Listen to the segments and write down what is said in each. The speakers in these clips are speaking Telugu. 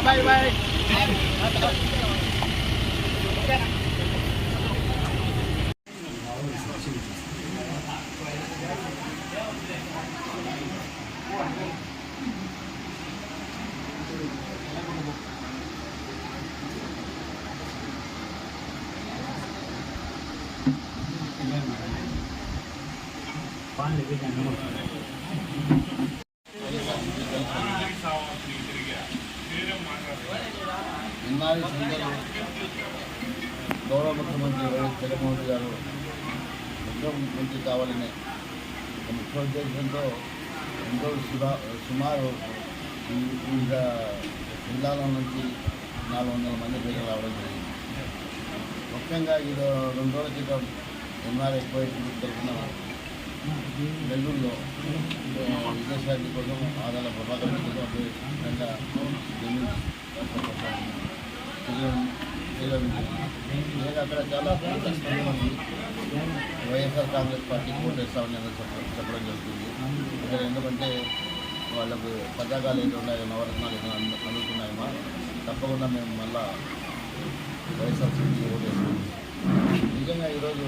Bye bye. ఇన్నాళ్ళు గౌరవ ముఖ్యమంత్రి వైఎస్ జగన్మోహన్ రెడ్డి గారు ముఖ్యమంత్రి కావాలనే ముఖ్య ఉద్దేశంతో ఎంతో సుమారు వివిధ జిల్లాల నుంచి 400 మంది ప్రజలు రావడం జరిగింది. ముఖ్యంగా ఈ 2 రోజుల క్రితం ఎన్ఆర్ఐ తరఫున నెల్లూరులో విదేశాంతి కోసం ఆదాల ప్రభాకర్ కోసం అదేవిధంగా నేను అక్కడ చాలా మంది వైఎస్ఆర్ కాంగ్రెస్ పార్టీ ఓటేస్తామని చెప్పడం జరుగుతుంది. ఇక్కడ ఎందుకంటే వాళ్ళకు పథకాలు ఏదో ఉన్నాయో నవరత్నాలు ఏదో అందుతున్నాయమా, తప్పకుండా మేము మళ్ళా వైఎస్ఆర్సీపీ ఓటేస్తాము. నిజంగా ఈరోజు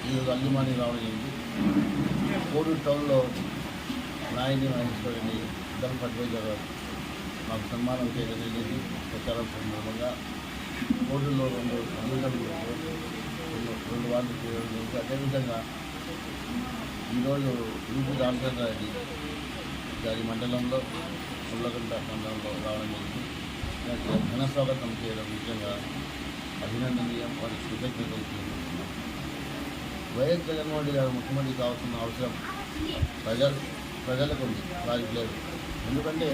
ఈరోజు అల్లిమాని రావడం జరిగింది. కోడూరు టౌన్లో నాయని మహేశ్వరిని గల్ఫ్ అడ్వైజర్ మాకు సన్మానం చేయడం జరిగింది. ప్రచారం సందర్భంగా కోడూరులో 2 వార్డులు చేయడం జరిగింది. అదేవిధంగా ఈరోజు యూపీ రామచంద్ర రెడ్డి గారి మండలంలో పుల్లగంట మండలంలో రావడం జరిగింది. ఘన స్వాగతం చేయడం నిజంగా అభినందనీయం, వారికి కృతజ్ఞతలు తెలియజేస్తున్నాం. వైఎస్ జగన్మోహన్ రెడ్డి గారు ముఖ్యమంత్రి కావాల్సిన అవసరం ప్రజలకు ఉంది, వారికి లేదు. ఎందుకంటే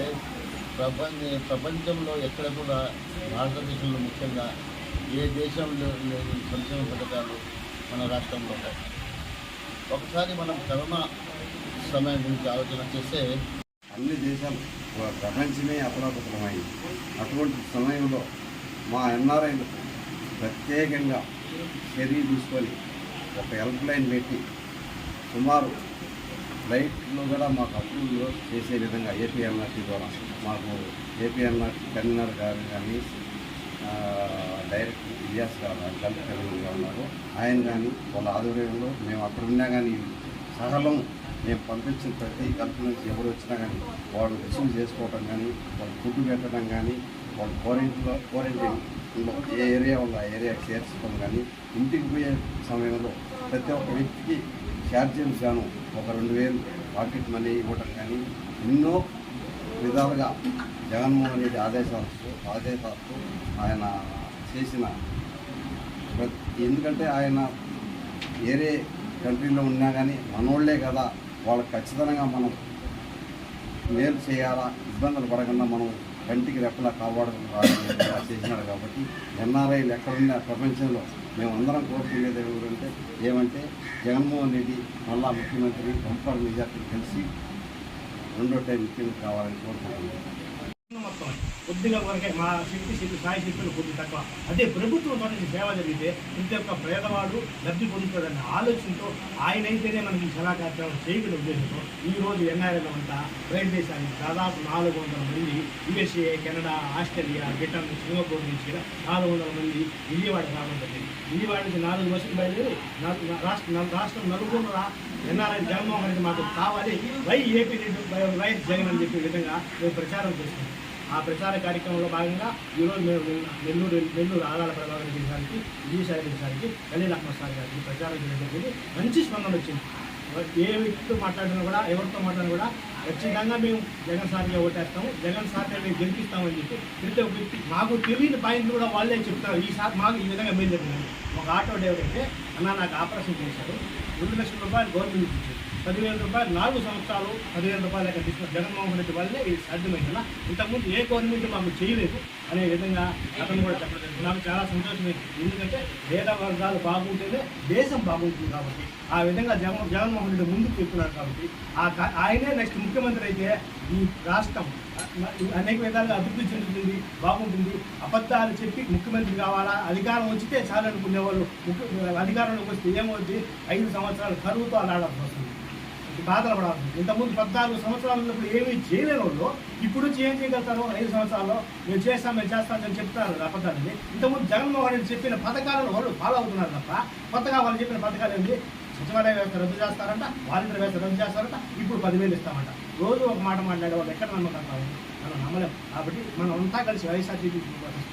ప్రపంచంలో ఎక్కడ కూడా భారతదేశంలో ముఖ్యంగా ఏ దేశంలో లేని సంక్షేమ పథకాలు మన రాష్ట్రంలో ఉంటాయి. ఒకసారి మనం కరోనా సమయం గురించి ఆలోచన చేస్తే అన్ని దేశాలు ప్రపంచమే అతలాకుతలమైంది. అటువంటి సమయంలో మా ఎన్ఆర్ఐలు ప్రత్యేకంగా చర్య తీసుకొని ఒక హెల్ప్ లైన్ పెట్టి సుమారు ఫ్లైట్లో కూడా మాకు అప్రూవల్ చేసే విధంగా ఏపీఎన్ఆర్టీ ద్వారా మాకు ఏపీఎన్ఆర్టీ కన్వీనర్ గారు కానీ డైరెక్టర్ ఇలియాస్ గారు గల్ఫ్ కన్వీనర్గా ఉన్నారు, ఆయన కానీ వాళ్ళ ఆధ్వర్యంలో మేము అక్కడ ఉన్నా కానీ సహలం మేము పంపించిన ప్రతి గల్ఫ్ నుంచి ఎవరు వచ్చినా కానీ వాళ్ళు రిసీవ్ చేసుకోవడం కానీ, వాళ్ళు ఫుడ్ పెట్టడం కానీ, వాళ్ళు క్వారంటైన్లో ఏ ఏరియా ఉందో ఆ ఏరియాకి చేర్చడం కానీ, ఇంటికి పోయే సమయంలో ప్రతి ఒక్క వ్యక్తికి ఛార్జీలు గాను ఒక 2000 పాకెట్ మనీ ఇవ్వడం కానీ ఎన్నో విధాలుగా జగన్మోహన్ రెడ్డి ఆదేశాలతో ఆయన చేసిన ఎందుకంటే ఆయన వేరే కంట్రీలో ఉన్నా కానీ మనోళ్లే కదా, వాళ్ళకి ఖచ్చితంగా మనం మేలు చేయాలా, ఇబ్బందులు పడకుండా మనం కంటికి రెప్పలా కాపాడుకోవాలని చేసినాడు. కాబట్టి ఎన్ఆర్ఐలు ఎక్కడున్నా ప్రపంచంలో మేమందరం కోరుకునేది ఏమంటే జగన్మోహన్ రెడ్డి మళ్ళా ముఖ్యమంత్రి బంపర్ మెజార్టీ కలిసి 2వ టైం ముఖ్యమంత్రి కావాలని కోరుకుంటున్నాం. కొద్దిగా వరకే మా స్థాయి శక్తులు కొద్ది తక్కువ. అదే ప్రభుత్వంతో సేవ జరిగితే ప్రతి ఒక్క పేదవాడు లబ్ధి పొందుతాడన్న ఆలోచనతో ఆయన అయితేనే మనకి సలహా కార్యక్రమం చేయగల ఉద్దేశంతో ఈరోజు ఎన్ఆర్ఐలో అంతా బయట దేశానికి దాదాపు 400 మంది USA, Canada, Australia, Britain, Singapore నుంచి 400 మంది విజయవాడ రావడం జరిగింది. విజయవాడ నుంచి 4 బస్సులు బయలుదేరి రాష్ట్రం నలుగురు ఎన్ఆర్ఐ జగన్మోహన్ రెడ్డి మాకు కావాలి, వైఎస్ జగన్ అని చెప్పే విధంగా మేము ప్రచారం చేస్తున్నాం. ఆ ప్రచార కార్యక్రమంలో భాగంగా ఈరోజు మేము నెల్లూరు ఆదాల ప్రభాకర్ రెడ్డి గారికి, విజయసాయి రెడ్డి గారికి, ఖలీల్ అహ్మద్ సార్ గారికి ప్రచారం చేయడం జరిగింది. మంచి స్పందన వచ్చింది. ఏ వ్యక్తితో మాట్లాడినా కూడా, ఎవరితో మాట్లాడినా కూడా ఖచ్చితంగా మేము జగన్ సార్ని ఓటేస్తాము, జగన్ సార్ని మేము గెలిపిస్తామని చెప్పి ప్రతి ఒక్క వ్యక్తి మాకు తెలియని పాయింట్లు కూడా వాళ్ళే చెప్తారు. ఈసారి మాకు ఈ విధంగా మేలు జరిగింది. ఒక ఆటో డ్రైవర్ అయితే అన్న నాకు ఆపరేషన్ చేశారు, 2 లక్షల రూపాయలు గవర్నమెంట్ ఇచ్చారు. 10,000 రూపాయలు 4 సంవత్సరాలు 10,000 రూపాయలు లెక్క తీసుకున్న జగన్మోహన్ రెడ్డి వల్లే ఇది సాధ్యమైందా. ఇంతకుముందు ఏ గవర్నమెంట్ మాకు చేయలేదు అనే విధంగా అతను కూడా చెప్పడం జరిగింది. నాకు చాలా సంతోషమైంది. ఎందుకంటే పేద వర్గాలు బాగుంటేనే దేశం బాగుంటుంది కాబట్టి ఆ విధంగా జగన్మోహన్ రెడ్డి ముందుకు చెప్తున్నారు కాబట్టి ఆయనే నెక్స్ట్ ముఖ్యమంత్రి అయితే ఈ రాష్ట్రం అనేక విధాలుగా అభివృద్ధి చెందుతుంది, బాగుంటుంది. అబద్ధాలు చెప్పి ముఖ్యమంత్రి కావాలా, అధికారం వచ్చితే చాలు అనుకునేవాళ్ళు అధికారంలోకి వస్తే ఏమవుతుంది, 5 సంవత్సరాలు కరువుతో అలాడాల్సి వస్తుంది, బాధలు పడాల్సి వస్తుంది. ఇంతకుముందు 14 సంవత్సరాలు ఉన్నప్పుడు ఏమీ చేయలేని వాళ్ళు ఇప్పుడు ఏం చేయగలుగుతారు? 5 సంవత్సరాల్లో మేము చేస్తామని చెప్తారు అబద్ధాలని. ఇంతకుముందు జగన్మోహన్ రెడ్డి చెప్పిన పథకాలను వాళ్ళు ఫాలో అవుతున్నారు తప్ప కొత్తగా వాళ్ళు చెప్పిన పథకాలు ఏంటి? సచివాలయ వ్యవస్థ రద్దు చేస్తారంట, వాలంటీర్ వ్యవస్థ రద్దు చేస్తారంట, ఇప్పుడు 10,000 ఇస్తామంట. రోజు ఒక మాట మాట్లాడే వాళ్ళు ఎక్కడ నమ్మకంటారు? మనం నమ్మలేం. కాబట్టి మనం అంతా కలిసి వైఎస్ఆర్సీపీ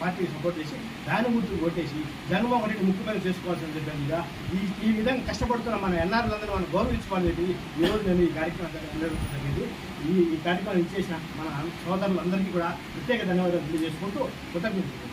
పార్టీకి సపోర్ట్ చేసి దాని గుర్తు కొట్టేసి జగన్మోహన్ రెడ్డి ముఖ్యమంత్రి చేసుకోవాల్సిన విధంగా ఈ విధంగా కష్టపడుతున్న మన ఎన్ఆర్లందరూ మనం గౌరవించుకోవాలని ఈరోజు నేను ఈ కార్యక్రమం నిర్వహించగలిగింది. ఈ కార్యక్రమం ఇచ్చేసిన మన సోదరులందరికీ కూడా ప్రత్యేక ధన్యవాదాలు తెలియజేసుకుంటూ కృతజ్ఞతలు.